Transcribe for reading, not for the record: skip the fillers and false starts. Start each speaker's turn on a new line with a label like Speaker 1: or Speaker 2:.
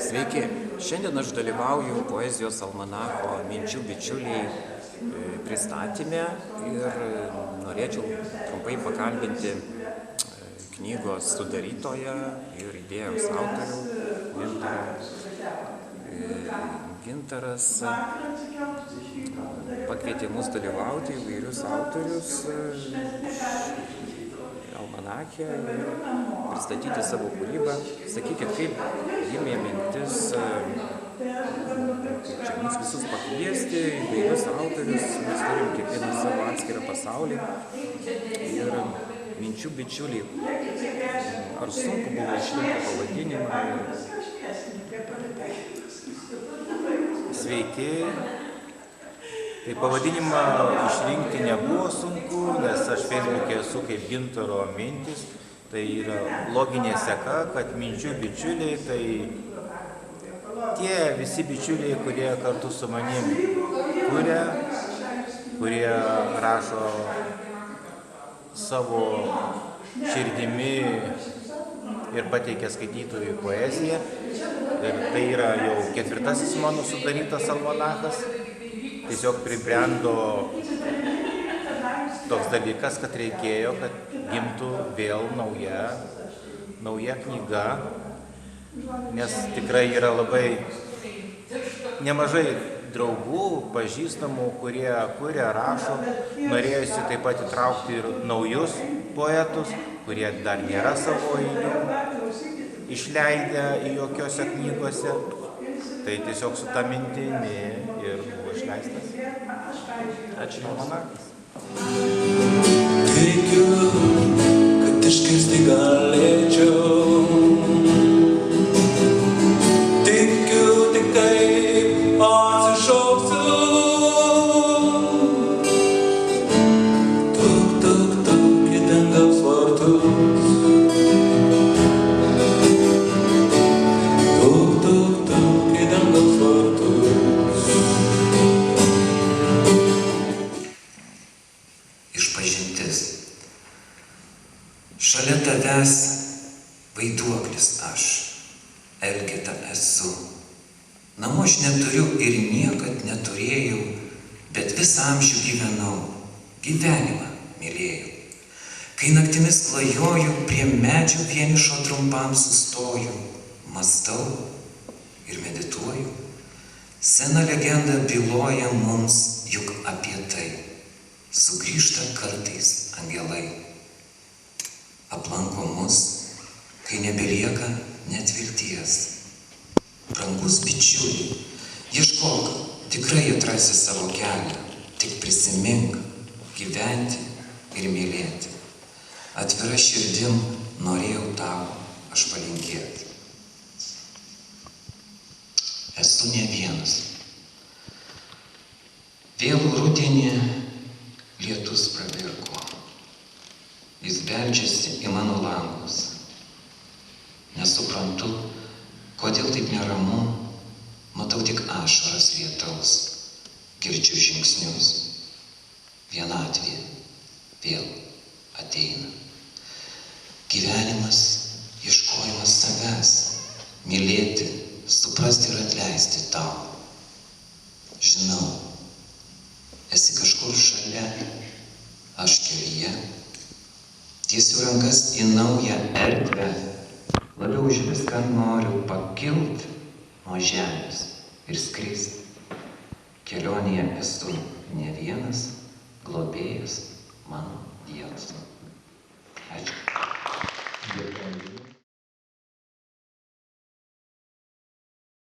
Speaker 1: Sveiki, šiandien aš dalyvauju poezijos almanacho Minčių bičiuliai pristatyme ir norėčiau trumpai pakalbinti knygos sudarytoją ir idėjos autorių Gintaras pakvietė mus dalyvauti įvairius autorius almanache ir pristatyti savo kūrybą. Sakykit, kaip gimė mintis čia mus visus pakviesti, įvairius autorius, mes turim kiekvieną savo atskirą pasaulį ir minčių bičiuliai. Ar sunku buvo išrinkti pavadinimą?
Speaker 2: Sveiki. Tai pavadinimą išrinkti nebuvo sunku, nes aš Facebook'e esu kaip Gintaro mintis. Tai yra loginė seka, kad minčių bičiuliai, tai tie visi bičiuliai, kurie kartu su manim kuria, kurie rašo savo širdimi ir pateikia skaitytojui poeziją. Ir tai yra jau 4. mano sudarytas almanachas. Tiesiog pribrendo toks dalykas, kad reikėjo, kad gimtų vėl nauja knyga, nes tikrai yra labai nemažai draugų, pažįstamų, kurie kuria, rašo. Norėjusi taip pat įtraukti ir naujus poetus, kurie dar nėra savo eilių išleidę į jokiose knygose. Tai tiesiog su ta mintimi ir buvo išleistas. Ačiū almanachas.
Speaker 3: Tikiu, kad išgirsti galėčiau. Tikiu tik taip atsišauksiu. Tuk, tuk, tuk į dangaus vartus. Tuk, tuk, tuk į dangaus vartus.
Speaker 4: Išpažintis. Šalia tavęs vaiduoklis aš, Elgeta esu. Namų aš neturiu ir niekad neturėjau, bet visą amžių gyvenau, gyvenimą mylėjau. Kai naktimis klajoju, prie medžio vienišo trumpam sustoju, mąstau ir medituoju. Sena legenda byloja mums juk apie tai. Sugrįžta kartais angelai. Aplanko mus, kai nebelieka net vilties. Brangus bičiuli, ieškok, tikrai atrasi savo kelią. Tik prisimink, gyventi ir mylėti. Atvira širdim norėjau tau aš palinkėti. Esu ne vienas. Vėlų rudenį lietus pravirko. Jis beldžiasi į mano langus. Nesuprantu, kodėl taip neramu. Matau tik ašaras lietaus. Girdžiu žingsnius. Vienatvė vėl ateina. Gyvenimas, ieškojimas savęs. Mylėti, suprasti ir atleisti tau. Žinau, esi kažkur šalia, aš kelyje. Tiesiu rankas į naują erdvę, labiau už viską noriu pakilti nuo žemės ir skristi. Kelionėje esu ne vienas, globėjas mano Dievas. Ačiū.